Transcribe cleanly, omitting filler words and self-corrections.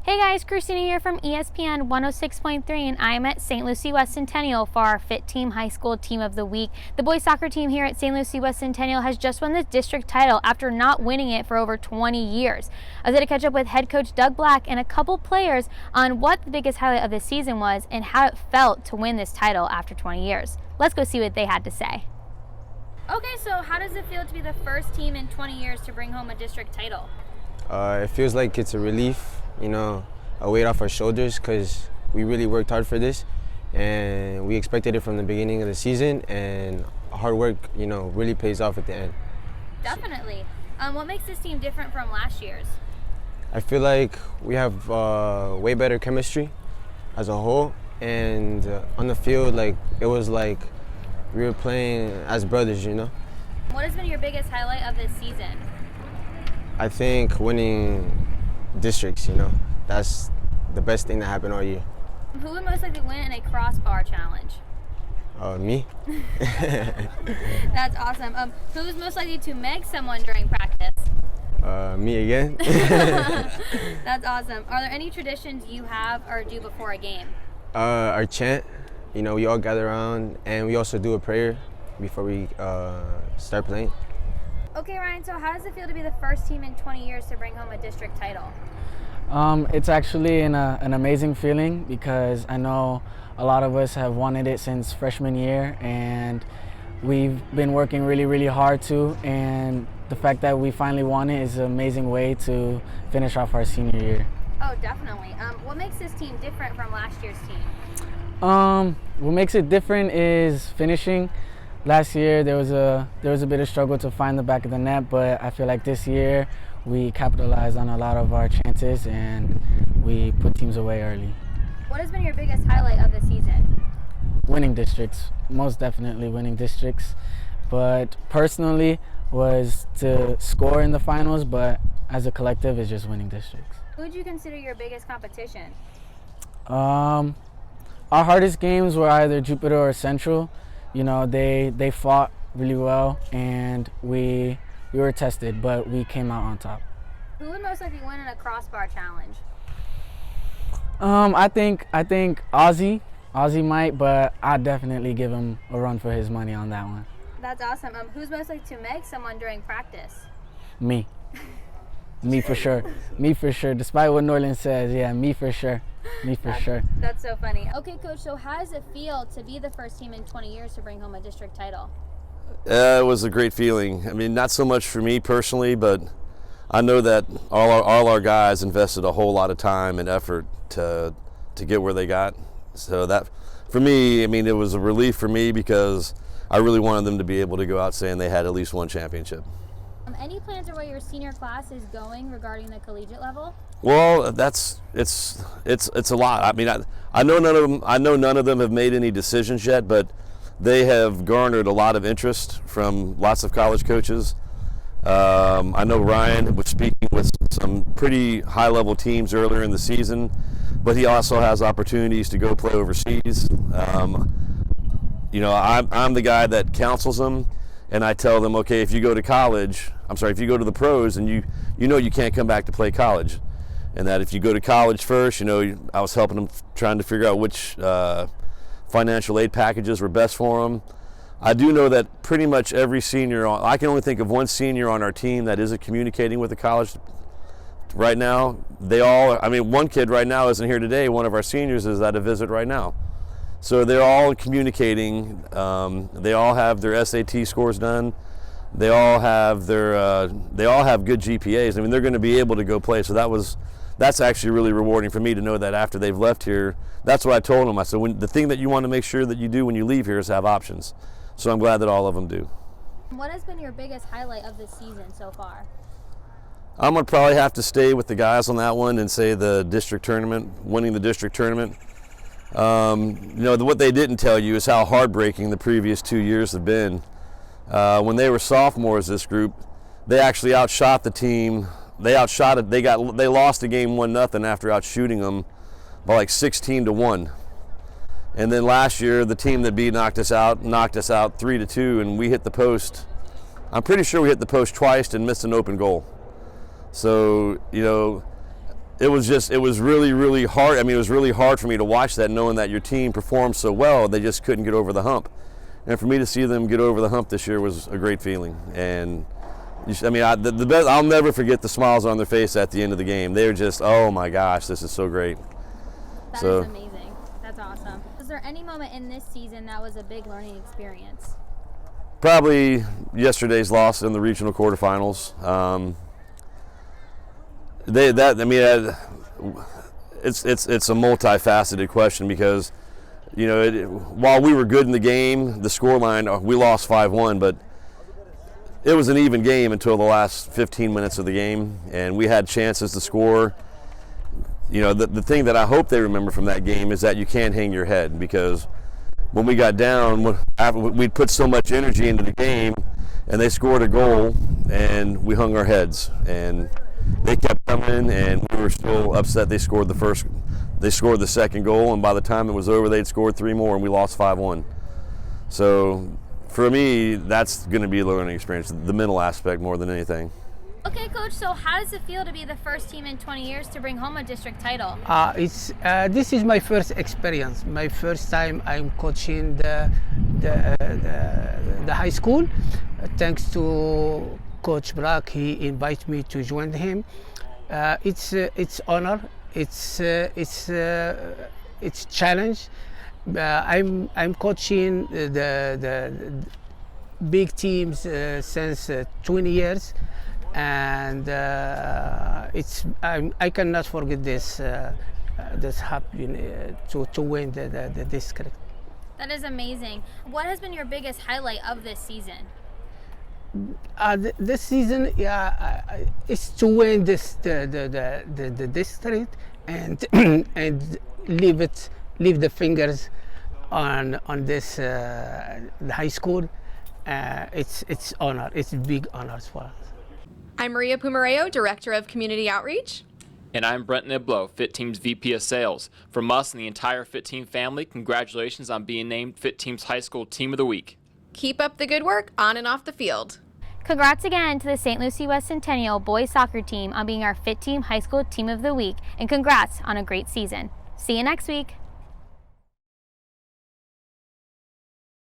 Hey guys, Christina here from ESPN 106.3, and I'm at St. Lucie West Centennial for our FITTEAM High School Team of the Week. The boys soccer team here at St. Lucie West Centennial has just won the district title after not winning it for over 20 years. I was able to catch up with head coach Doug Black and a couple players on what the biggest highlight of the season was and how it felt to win this title after 20 years. Let's go see what they had to say. Okay, so how does it feel to be the first team in 20 years to bring home a district title? It feels like it's a relief, a weight off our shoulders, because we really worked hard for this and we expected it from the beginning of the season, and hard work, really pays off at the end. Definitely. What makes this team different from last year's? I feel like we have way better chemistry as a whole, and on the field, it was like we were playing as brothers, What has been your biggest highlight of this season? I think winning districts, that's the best thing that happened all year. Who would most likely win in a crossbar challenge? Me. That's awesome. Who's most likely to make someone during practice? Me again. That's awesome. Are there any traditions you have or do before a game? Our chant, we all gather around, and we also do a prayer before we start playing. Okay, Ryan, so how does it feel to be the first team in 20 years to bring home a district title? It's actually an amazing feeling, because I know a lot of us have wanted it since freshman year, and we've been working really, really hard to, and the fact that we finally won it is an amazing way to finish off our senior year. Oh, definitely. What makes this team different from last year's team? What makes it different is finishing. Last year there was a bit of struggle to find the back of the net, but I feel like this year we capitalized on a lot of our chances and we put teams away early. What has been your biggest highlight of the season? Winning districts, most definitely winning districts. But personally was to score in the finals, but as a collective it's just winning districts. Who would you consider your biggest competition? Our hardest games were either Jupiter or Central. They fought really well, and we were tested, but we came out on top. Who would most likely win in a crossbar challenge? I think Ozzy might, but I'd definitely give him a run for his money on that one. That's awesome. Who's most likely to make someone during practice? Me. Me for sure. Me for sure. Despite what Norland says, yeah, me for sure. Me for sure. That's so funny. Okay, Coach, so how does it feel to be the first team in 20 years to bring home a district title? It was a great feeling. I mean, not so much for me personally, but I know that all our guys invested a whole lot of time and effort to get where they got. So that, for me, it was a relief for me, because I really wanted them to be able to go out saying they had at least one championship. Any plans for where your senior class is going regarding the collegiate level? Well, it's a lot. I know none of them have made any decisions yet, but they have garnered a lot of interest from lots of college coaches. I know Ryan was speaking with some pretty high-level teams earlier in the season, but he also has opportunities to go play overseas. I'm the guy that counsels them, and I tell them, okay, if you go to the pros, and you can't come back to play college. And that if you go to college first, I was helping them trying to figure out which financial aid packages were best for them. I do know that pretty much every senior, I can only think of one senior on our team that isn't communicating with the college right now. One kid right now isn't here today. One of our seniors is at a visit right now. So they're all communicating. They all have their SAT scores done. They all have good GPAs. They're going to be able to go play. So that's actually really rewarding for me to know that after they've left here. That's what I told them. I said, the thing that you want to make sure that you do when you leave here is have options. So I'm glad that all of them do. What has been your biggest highlight of this season so far? I'm going to probably have to stay with the guys on that one and say the district tournament, winning the district tournament. What they didn't tell you is how heartbreaking the previous 2 years have been. When they were sophomores, this group, they actually outshot the team. They lost the game 1-0 after outshooting them by 16-1. And then last year, the team that knocked us out 3-2, and we hit the post. I'm pretty sure we hit the post twice and missed an open goal. So, it was really, really hard. I mean, it was really hard for me to watch that, knowing that your team performed so well, they just couldn't get over the hump. And for me to see them get over the hump this year was a great feeling. And I mean, the best, I'll never forget the smiles on their face at the end of the game. They were just, oh my gosh, this is so great. That is amazing. That's awesome. Was there any moment in this season that was a big learning experience? Probably yesterday's loss in the regional quarterfinals. It's a multifaceted question because, you know, while we were good in the game, the scoreline, we lost 5-1, but it was an even game until the last 15 minutes of the game, and we had chances to score. You know, the thing that I hope they remember from that game is that you can't hang your head, because when we got down, we'd put so much energy into the game, and they scored a goal, and we hung our heads, and they kept coming, and we were still upset. They scored the second goal, and by the time it was over, they'd scored 3 more, and we lost 5-1. So for me, that's going to be a learning experience, the mental aspect more than anything. Okay, Coach, so how does it feel to be the first team in 20 years to bring home a district title? This is my first experience, my first time I'm coaching the high school. Thanks to Coach Brack, he invited me to join him. It's honor, it's challenge. I'm coaching the big teams since 20 years. And I cannot forget this happening to win the district. That is amazing. What has been your biggest highlight of this season? This season, is to win the district and and leave the fingers on this the high school. It's honor. It's big honors for us. I'm Maria Pumareo, Director of Community Outreach. And I'm Brent Niblo, Fit Team's VP of Sales. From us and the entire Fit Team family, congratulations on being named Fit Team's High School Team of the Week. Keep up the good work on and off the field. Congrats again to the St. Lucie West Centennial boys soccer team on being our Fit Team High School Team of the Week, and congrats on a great season. See you next week.